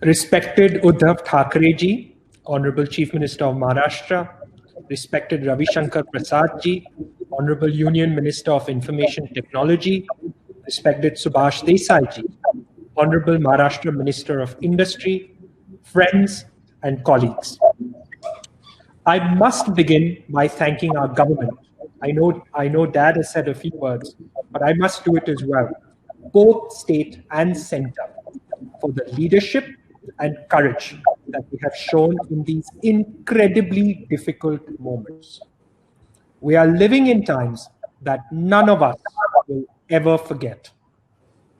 Respected Uddhav Thackeray ji, Honorable Chief Minister of Maharashtra, respected Ravi Shankar Prasad ji, Honorable Union Minister of Information Technology, respected Subhash Desai ji, Honorable Maharashtra Minister of Industry, friends and colleagues. I must begin by thanking our government. I know Dad has said a few words, but I must do it as well, both state and center, for the leadership and courage that we have shown in these incredibly difficult moments. We are living in times that none of us will ever forget.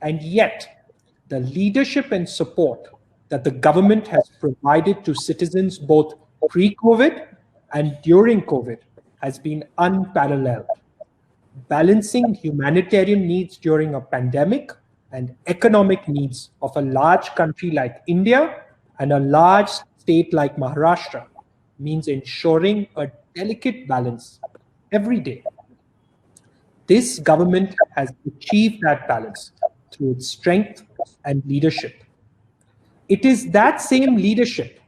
And yet, the leadership and support that the government has provided to citizens both pre-COVID and during COVID has been unparalleled. Balancing humanitarian needs during a pandemic and economic needs of a large country like India and a large state like Maharashtra means ensuring a delicate balance every day. This government has achieved that balance through its strength and leadership. It is that same leadership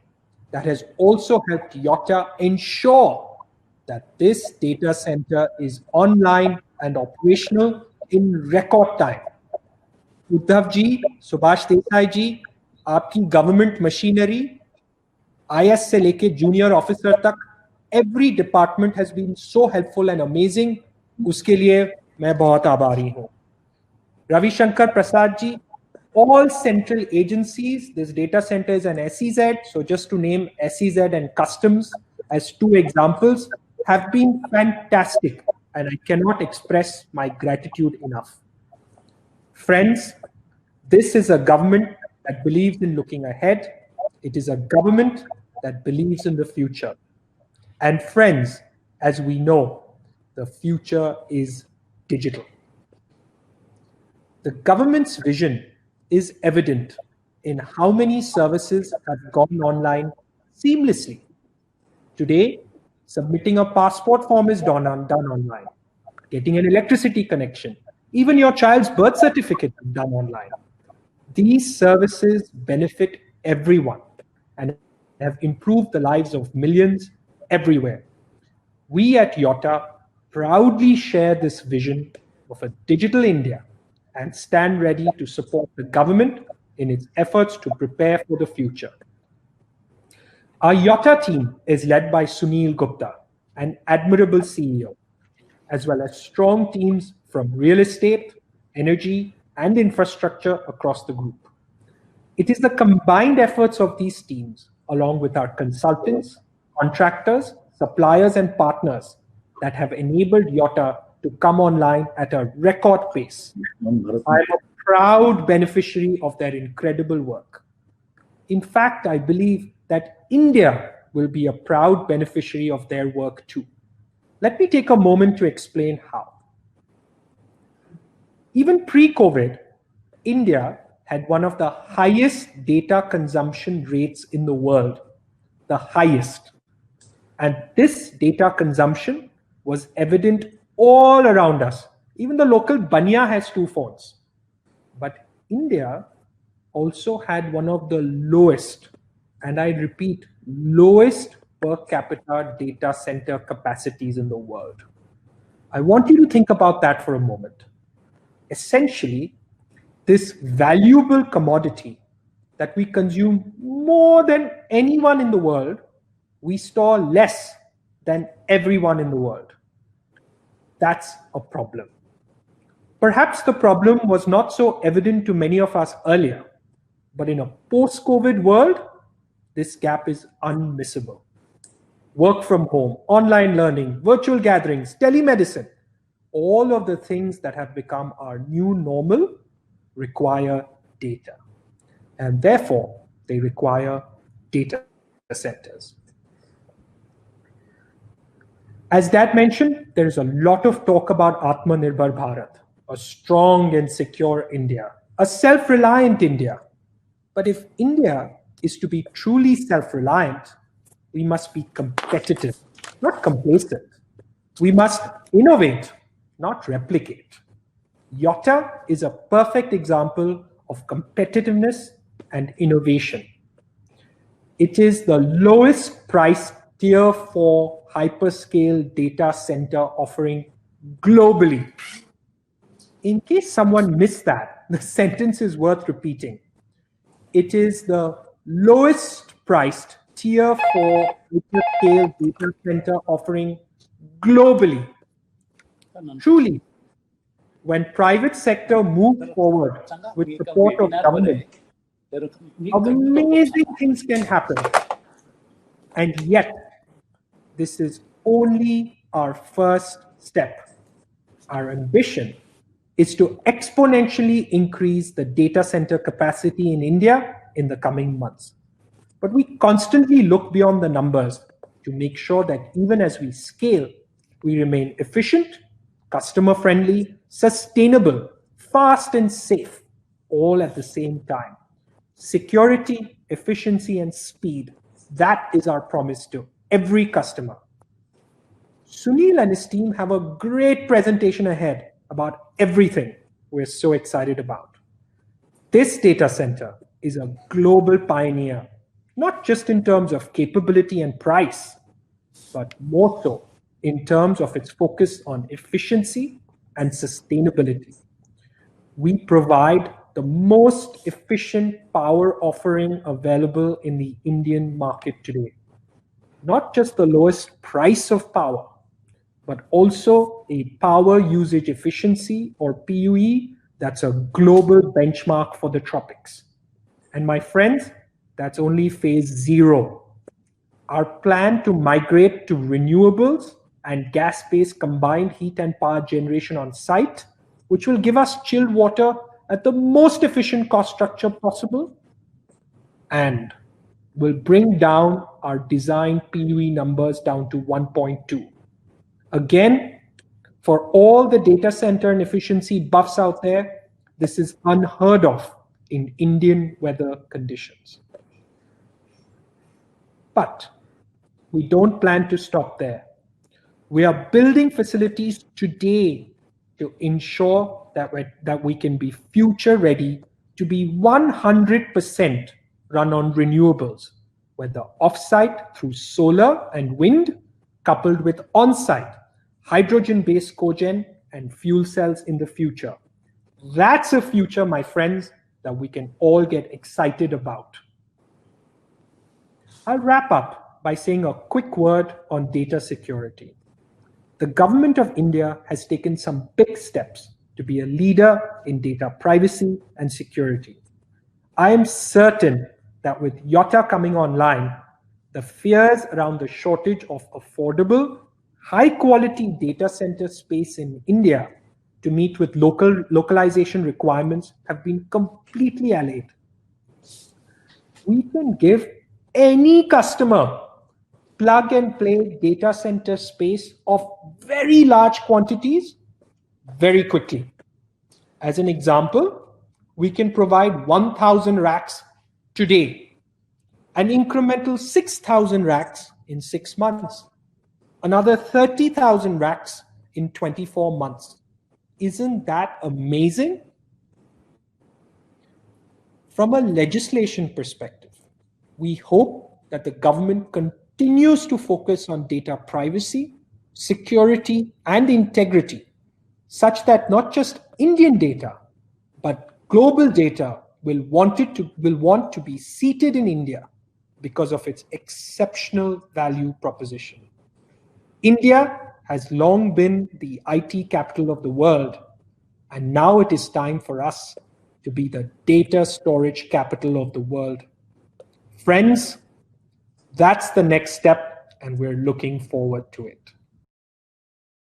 that has also helped Yotta ensure that this data center is online and operational in record time. Uddhav ji, Subhash Desai ji, आपकी government machinery, IS से लेके junior officer तक, every department has been so helpful and amazing. उसके लिए मैं बहुत आभारी हूँ. Ravi Shankar Prasad ji, all central agencies, this data center is an SEZ, so just to name SEZ and customs as two examples, have been fantastic, and I cannot express my gratitude enough. Friends, this is a government that believes in looking ahead. It is a government that believes in the future. And friends, as we know, the future is digital. The government's vision is evident in how many services have gone online seamlessly. Today, submitting a passport form is done online. Getting an electricity connection, even your child's birth certificate is done online. These services benefit everyone and have improved the lives of millions everywhere. We at Yotta proudly share this vision of a digital India and stand ready to support the government in its efforts to prepare for the future. Our Yotta team is led by Sunil Gupta, an admirable CEO, as well as strong teams from real estate, energy, and infrastructure across the group. It is the combined efforts of these teams, along with our consultants, contractors, suppliers, and partners, that have enabled Yotta to come online at a record pace. I am a proud beneficiary of their incredible work. In fact, I believe that India will be a proud beneficiary of their work too. Let me take a moment to explain how. Even pre-COVID, India had one of the highest data consumption rates in the world, the highest. And this data consumption was evident all around us. Even the local Banya has 2 phones. But India also had one of the lowest, and I repeat, lowest per capita data center capacities in the world. I want you to think about that for a moment. Essentially, this valuable commodity that we consume more than anyone in the world, we store less than everyone in the world. That's a problem. Perhaps the problem was not so evident to many of us earlier, but in a post-COVID world, this gap is unmissable. Work from home, online learning, virtual gatherings, telemedicine, all of the things that have become our new normal require data. And therefore, they require data centers. As Dad mentioned, there is a lot of talk about Atmanirbhar Bharat, a strong and secure India, a self-reliant India. But if India is to be truly self-reliant, we must be competitive, not complacent. We must innovate, not replicate. Yotta is a perfect example of competitiveness and innovation. It is the lowest priced tier 4 hyperscale data center offering globally. In case someone missed that, the sentence is worth repeating. It is the lowest priced tier 4 hyperscale data center offering globally. Truly, when private sector moves forward with support of government, amazing things can happen. And yet, this is only our first step. Our ambition is to exponentially increase the data center capacity in India in the coming months. But we constantly look beyond the numbers to make sure that even as we scale, we remain efficient, customer-friendly, sustainable, fast and safe, all at the same time. Security, efficiency, and speed, that is our promise to every customer. Sunil and his team have a great presentation ahead about everything we're so excited about. This data center is a global pioneer, not just in terms of capability and price, but more so in terms of its focus on efficiency and sustainability. We provide the most efficient power offering available in the Indian market today. Not just the lowest price of power, but also a power usage efficiency, or PUE, that's a global benchmark for the tropics. And my friends, that's only phase 0. Our plan to migrate to renewables and gas-based combined heat and power generation on site, which will give us chilled water at the most efficient cost structure possible, and will bring down our design PUE numbers down to 1.2. Again, for all the data center and efficiency buffs out there, this is unheard of in Indian weather conditions. But we don't plan to stop there. We are building facilities today to ensure that we can be future ready to be 100% run on renewables, whether offsite through solar and wind, coupled with on-site hydrogen-based cogen and fuel cells in the future. That's a future, my friends, that we can all get excited about. I'll wrap up by saying a quick word on data security. The government of India has taken some big steps to be a leader in data privacy and security. I am certain that with Yotta coming online, the fears around the shortage of affordable, high-quality data center space in India to meet with localization requirements have been completely allayed. We can give any customer plug-and-play data center space of very large quantities very quickly. As an example, we can provide 1,000 racks today, an incremental 6,000 racks in 6 months, another 30,000 racks in 24 months. Isn't that amazing? From a legislation perspective, we hope that the government continues to focus on data privacy, security, and integrity, such that not just Indian data, but global data will want to be seated in India because of its exceptional value proposition. India has long been the IT capital of the world, and now it is time for us to be the data storage capital of the world. Friends, that's the next step, and we're looking forward to it.